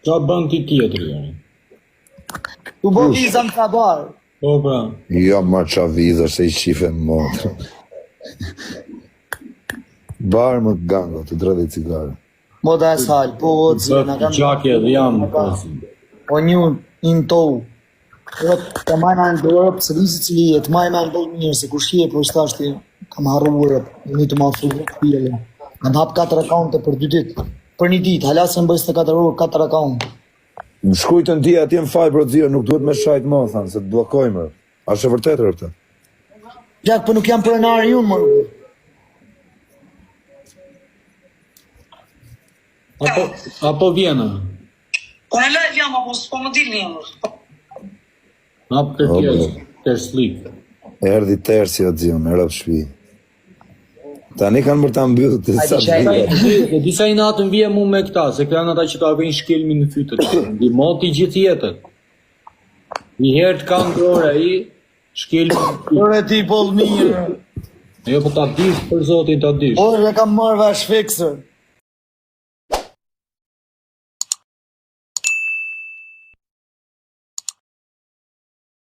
Qa bën ti tjetër, jani? Tu bo viza në Kabar. Po, pra. Jo, ma qa viza, se i qife më motë. Barë më të gango, të dredhe i cigare. Moda e sal, po o zë, në kam... Gjakje dhe jam në kosi. Po një në tohu. Të majma në dorëp, se visi cili jetë, majma në dorë mirë, se kur shqie, po ishtashti, kam harru urëp, një të ma fru pjele. Kam hap 4 akaunte për 2 ditë. Për një ditë, halasën bëjës të 4 orë, 4 akaunte. Në shkujtën ti atje në faj, bro, zirë, nuk duhet me shajt më, thanë, se të blokojme. A shë vërtet rërte? Gjak, për nuk jam pronari unë, më rrë. Apo vjena? Po në live jam, apo s'po më dilni jam. Apo kërkjes, të slik. Erdi tersi o zion, në rëpë shpi. Tani kanë mërë ta mbyllë të sa të Dhe disa i natën vje mu me këta, se këta ata që ka vejnë shkelmi në fytët. Di moti gjithë jetët. Një herë të kanë dorë i, shkelmi në fytët. Ore ti pol mirë. Jo, po ta dish, për zotin ta dish. Ore kam marrë vash fiksër.